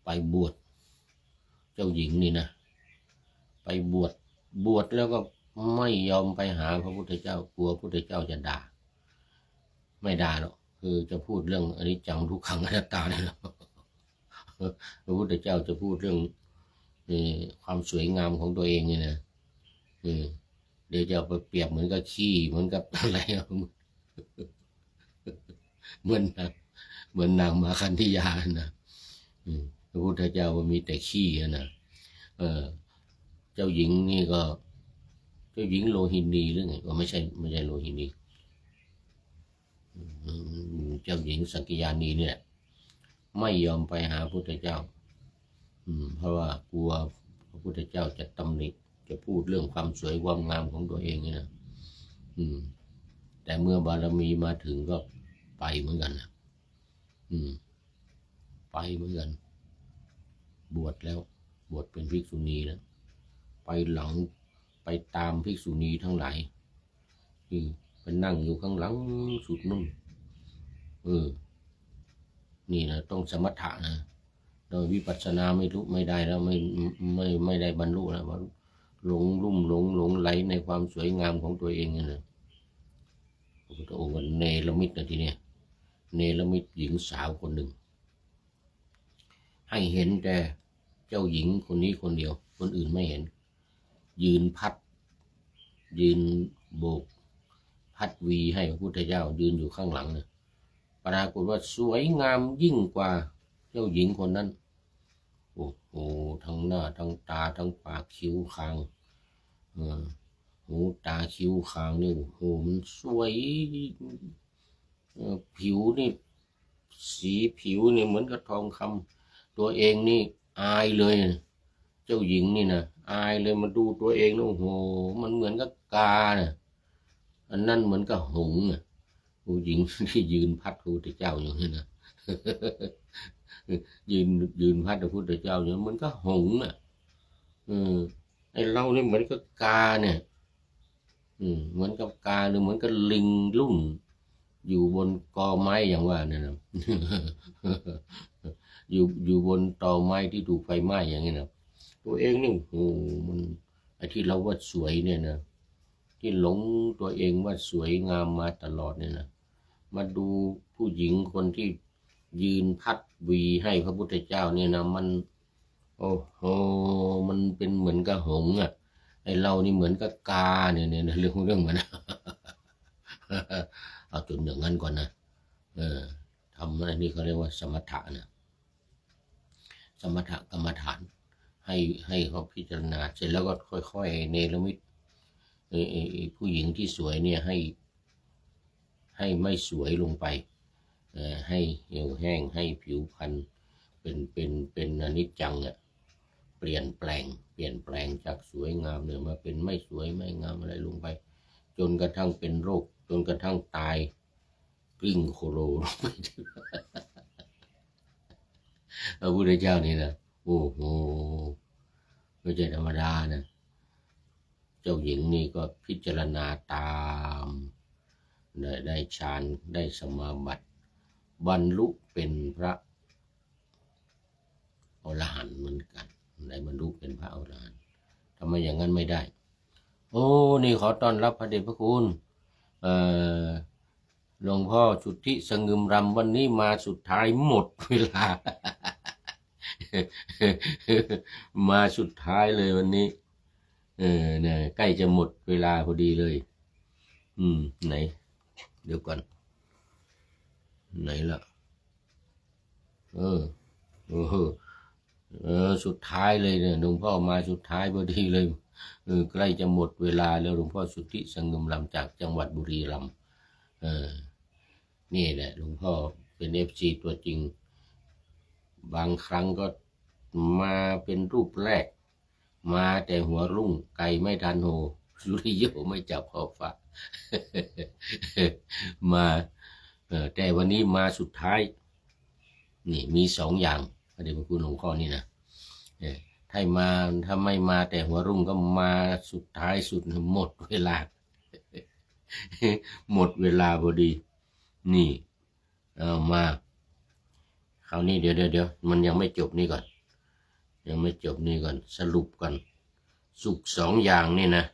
ไปบวชเจ้าหญิงนี่นะไปบวชแล้วก็ไม่ยอมไปหาพระพุทธเจ้ากลัวพระพุทธเจ้าจะด่าไม่ด่าหรอกคือจะพูดเรื่องอนิจจังทุกขังอนัตตาเนี่ยพระพุทธเจ้าจะพูดเรื่องความสวยงามของตัวเองเนี่ยนะเดี๋ยวจะไปเปรียบเหมือนกับขี้เหมือนกับอะไรเหมือนนางมาคันธิยานะพระพุทธเจ้าว่ามีแต่ขี้นะเจ้าหญิงนี่ก็เจ้าหญิงโลหินีหรือไงก็ไม่ใช่โลหินีเจ้าหญิงสักกิยานีเนี่ยไม่ยอมไปหาพระพุทธเจ้าเพราะว่ากลัวพระพุทธเจ้าจะตำหนิจะพูดเรื่องความสวยความงามของตัวเองนี่นะแต่เมื่อบารมีมาถึงก็ไปเหมือนกันนะไปเหมือนกันบวชแล้วบวชเป็นภิกษุณีแล้วไปหลังไปตามภิกษุณีทั้งหลายไปนั่งอยู่ข้างหลังสุดนุ่นนี่นะต้องสมถะนะโดยวิปัสสนาไม่ได้แล้วไม่ได้บรรลุแล้วว่าหลงไหลในความสวยงามของตัวเองนะพระพุทธองค์ก็เนรมิตนะทีนี้เนรมิตหญิงสาวคนหนึ่งให้เห็นแต่เจ้าหญิงคนนี้คนเดียวคนอื่นไม่เห็นยืนโบกพัดวีให้พระพุทธเจ้ายืนอยู่ข้างหลังเนี่ยปรากฏว่าสวยงามยิ่งกว่าเจ้าหญิงคนนั้นโอ้โหทั้งหน้าทั้งตาทั้งปากคิ้วคางหูตาคิ้วคางนี่โอ้โหมันสวยผิวนี่สีผิวนี่เหมือนกับทองคำตัวเองนี่อายเลยเจ้าหญิงนี่นะอายเลยมาดูตัวเองโอ้โหมันเหมือนกับกาเนี่ยอันนั้นเหมือนกับหงส์ผู้หญิงที่ยืนพัดพระพุทธเจ้าอย่างนี้นะ ยืนยืนพัดพระพุทธเจ้าเนี่ยมันก็หงส์อ่ะไอเราเนี่ยเหมือนกับกาเนี่ยเหมือนกับกาหรือเหมือนกับลิงลุ่มอยู่บนกอไม้อย่างว่าเนี่ยนะ อยู่บนตอไม้ที่ถูกไฟไหม้อย่างนี้นะตัวเองนี่โอ้มันไอ้ที่เราว่าสวยเนี่ยนะที่หลงตัวเองว่าสวยงามมาตลอดเนี่ยนะมาดูผู้หญิงคนที่ยืนพัดวีให้พระพุทธเจ้าเนี่ยนะมันโอ้โหมันเป็นเหมือนกับหงส์อ่ะไอเรานี่เหมือนกับกาเนี่ยเรื่องมัน เอาจุดหนึ่งงั้นก่อนนะทำอะไรนี่เขาเรียกว่าสมถะนะสมถกรรมฐานให้เขาพิจารณาเสร็จแล้วก็ค่อยๆเนรมิตผู้หญิงที่สวยเนี่ยให้ไม่สวยลงไปให้เหี่ยวแห้งให้ผิวพรรณเป็นอนิจจังอ่ะเปลี่ยนแปลงจากสวยงามเนี่ยมาเป็นไม่สวยไม่งามอะไรลงไปจนกระทั่งเป็นโรคจนกระทั่งตายกลิ้งโคโลลงไปพระพุทธเจ้านี่นะโอ้โหไม่ใช่ธรรมดานะเจ้าหญิงนี่ก็พิจารณาตามได้ฌานได้สมาบัติบรรลุเป็นพระอรหันต์เหมือนกันได้บรรลุเป็นพระอรหันต์ทำไมอย่างนั้นไม่ได้โอ้นี่ขอต้อนรับพระเดชพระคุณหลวงพ่อสุทธิสงึมรำวันนี้มาสุดท้ายหมดเวลา มาสุดท้ายเลยวันนี้เนี่ยใกล้จะหมดเวลาพอดีเลยไหนเดี๋ยวก่อนไหนล่ะสุดท้ายเลยเนี่ยหลวงพ่อมาสุดท้ายพอดีเลยใกล้จะหมดเวลาแล้วหลวงพ่อสุทธิสงึมรำจากจังหวัดบุรีรัมย์นี่แหละหลวงพ่อเป็นFCตัวจริงบางครั้งก็มาเป็นรูปแรกมาแต่หัวรุ่งไก่ไม่ทันโหสุริโยไม่จับขอบฟ้า มาแต่วันนี้มาสุดท้ายนี่มี2 อย่างพระเดชพระคุณหลวงพ่อนี่นะถ้าไม่มาแต่หัวรุ่งก็มาสุดท้ายสุดหมดเวลา หมดเวลาพอดีนี่มาคราวนี้เดี๋ยวมันยังไม่จบนี่ก่อนสรุปก่อนสุข2 อย่างนี่นะ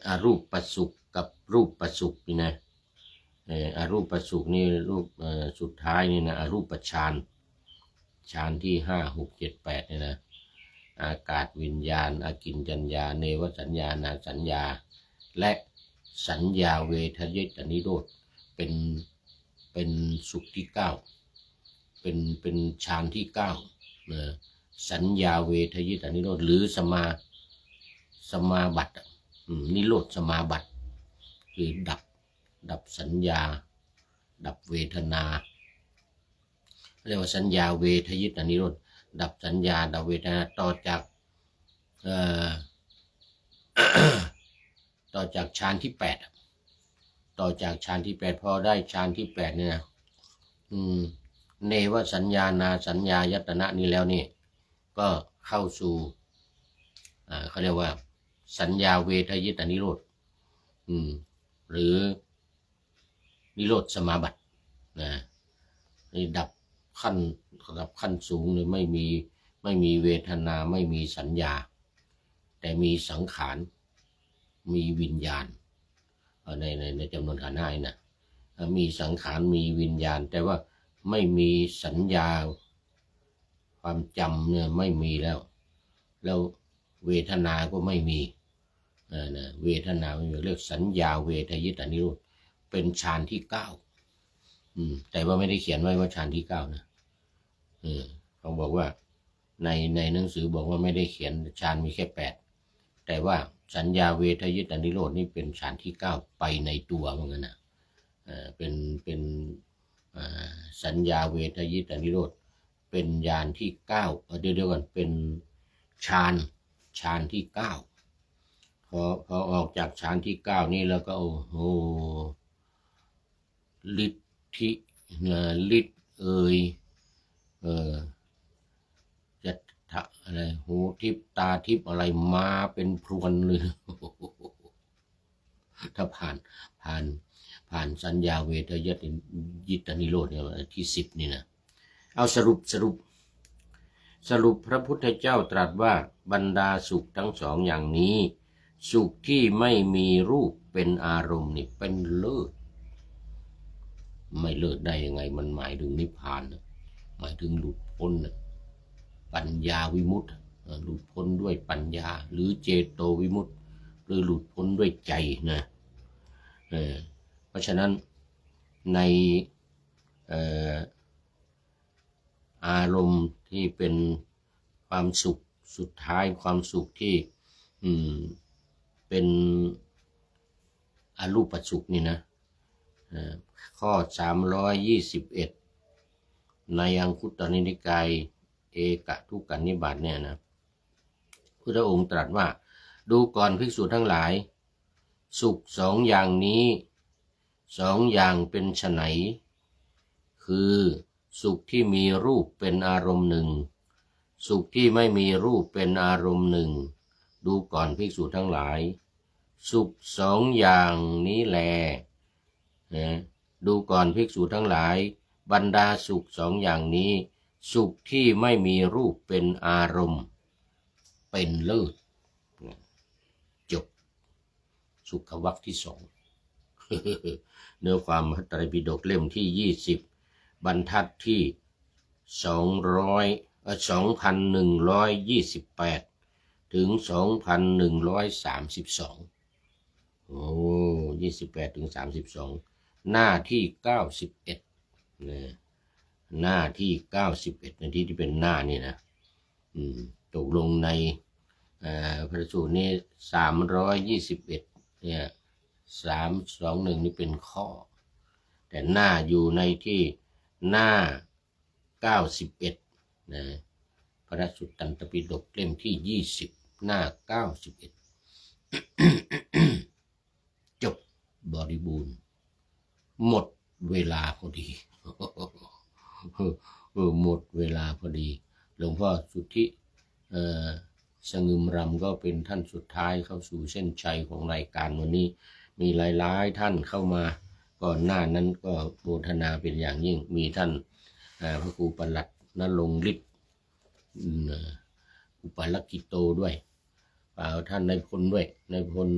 อรูปประสุขกับรูปประสุขนี่นะอรูปประสุขนี่รูปสุดท้ายนี่นะอรูปฌานที่5 6 7 8นี่นะอากาศวิญญาณอากินจัญญาเนวสัญญานาสัญญาและสัญญาเวทยิตนิโรธเป็นสุขที่9เป็นฌานที่9นะสัญญาเวทยิตนิโรธหรือสมาบัตินิโรธสมาบัติคือดับสัญญาดับเวทนาเรียกว่าสัญญาเวทยิตนิโรธดับสัญญาดับเวทนาต่อจากฌานที่8ต่อจากฌานที่8พอได้ฌานที่8เนี่ยนะเนวสัญญานาสัญญายตนะนี้แล้วนี่ก็เข้าสู่เขาเรียกว่าสัญญาเวทยิตนิโรธหรือนิโรธสมาบัตินะนี่ดับขั้นสูงเลยไม่มีเวทนาไม่มีสัญญาแต่มีสังขารมีวิญญาณในจำนวนขันธ์5นะมีสังขารมีวิญญาณแต่ว่าไม่มีสัญญาความจำเนี่ยไม่มีแล้วเวทนาก็ไม่มีนะเวทนาไม่มีเรียกสัญญาเวทยิตนิโรธเป็นฌานที่9แต่ว่าไม่ได้เขียนไว้ว่าฌานที่9นะเขาบอกว่าในหนังสือบอกว่าไม่ได้เขียนฌานมีแค่8แต่ว่าสัญญาเวทยิตนิโรธนี่เป็นฌานที่9ไปในตัวเหมือนกันนะเป็นสัญญาเวทยิตนิโรธเป็นญาณที่9เดี๋ยวก่อนเป็นฌานที่9พอออกจากฌานที่9นี่แล้วก็โอ้โหฤทธิฤทธิ์ เออจะอะไรหูทิพตาทิพอะไรมาเป็นพรวนเลยถ้าผ่านผ่านสัญญาเวทยิตานิโรธเนี่ยที่10นี่นะเอาสรุปพระพุทธเจ้าตรัสว่าบรรดาสุขทั้งสองอย่างนี้สุขที่ไม่มีรูปเป็นอารมณ์นี่เป็นเลิศไม่เลิศได้ยังไงมันหมายถึงนิพพานหมายถึงหลุดพ้นปัญญาวิมุตติหลุดพ้นด้วยปัญญาหรือเจโตวิมุตติหรือหลุดพ้นด้วยใจนะเพราะฉะนั้นในอารมณ์ที่เป็นความสุขสุดท้ายความสุขที่เป็นอรูปสุขนี่นะข้อ321ในอังคุตรนิกายเอกทุกกนิบาตเนี่ยนะพุทธองค์ตรัสว่าดูก่อนภิกษุทั้งหลายสุขสองอย่างนี้สองอย่างเป็นไฉนคือสุขที่มีรูปเป็นอารมณ์หนึ่งสุขที่ไม่มีรูปเป็นอารมณ์หนึ่งดูก่อนภิกษุทั้งหลายสุขสองอย่างนี้แลดูก่อนภิกษุทั้งหลายบรรดาสุขสองอย่างนี้สุขที่ไม่มีรูปเป็นอารมณ์เป็นเลิศจบสุขวรรคที่2 เนื้อความพระไตรปิฎกเล่มที่20บรรทัดที่2,128ถึง 2,132โอ้28ถึง32หน้าที่91หน้าที่91ในที่เป็นหน้านี่นะตกลงในพระสูตรนี้321เนี่ย321นี่เป็นข้อแต่หน้าอยู่ในที่หน้า91นะพระสุตตันตปิฎกเล่มที่20หน้า91 จบบริบูรณ์หมดเวลาพอดีหมดเวลาพอดีหลวงพ่อสุทธิสงึมรำก็เป็นท่านสุดท้ายเข้าสู่เส้นชัยของรายการวันนี้มีหลายๆท่านเข้ามาก่อนหน้านั้นก็โมทนาเป็นอย่างยิ่งมีท่านพระครูปลัดณรงค์ฤทธิ์อุปลักขิโตด้วยท่านนายพลด้วยนายพล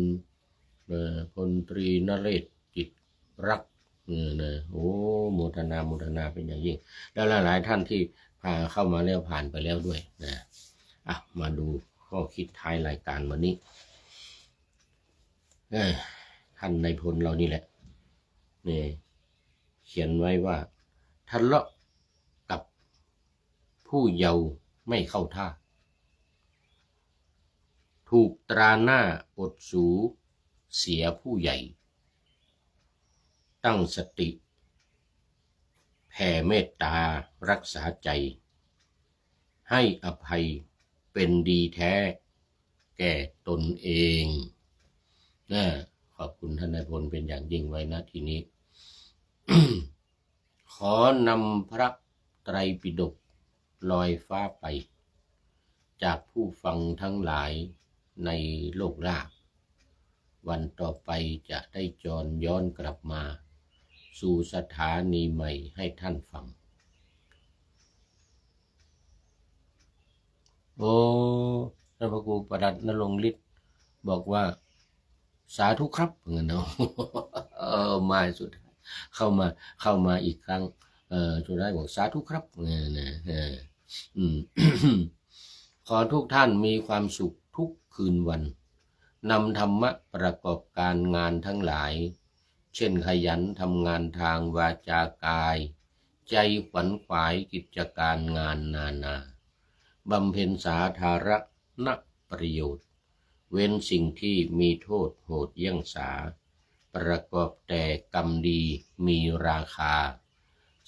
พลตรีนเรศจิตรักโอ้โมทนาเป็นอย่างยิ่งแล้วหลายท่านที่พาเข้ามาแล้วผ่านไปแล้วด้วยนะมาดูข้อคิดท้ายรายการวันนี้ท่านนายพลเรานี่แหละนี่เขียนไว้ว่าทะเลาะกับผู้เยาว์ไม่เข้าท่าถูกตราหน้าอดสูเสียผู้ใหญ่ตั้งสติแผ่เมตตารักษาใจให้อภัยเป็นดีแท้แก่ตนเองขอบคุณท่านนายพลเป็นอย่างยิ่งไว้นะทีนี้ ขอนำพระไตรปิฎกลอยฟ้าไปจากผู้ฟังทั้งหลายในโลกราบวันต่อไปจะได้จรย้อนกลับมาสู่สถานีใหม่ให้ท่านฟังโอ้ท่านพระครูประดับณรงค์ฤทธิ์บอกว่าสาธุครับเงินเนาะมาสุดเข้ามาอีกครั้งสุดท้ายบอกสาธุครับขอทุกท่านมีความสุขทุกคืนวันนำธรรมะประกอบการงานทั้งหลายเช่นขยันทำงานทางวาจากายใจขวัญขวายกิจการงานนานาบำเพ็ญสาธารณประโยชน์เว้นสิ่งที่มีโทษโหดเยี่ยงสาประกอบแต่กรรมดีมีราคา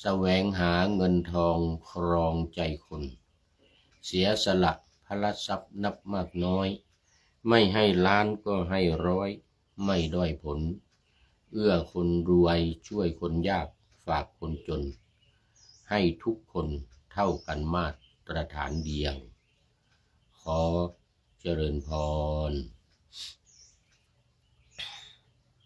แสวงหาเงินทองครองใจคนเสียสละพละทรัพย์นับมากน้อยไม่ให้ล้านก็ให้ร้อยไม่ด้อยผลเอื้อคนรวยช่วยคนยากฝากคนจนให้ทุกคนท เท่ากันมาตรฐานเดียวขอเจริญพร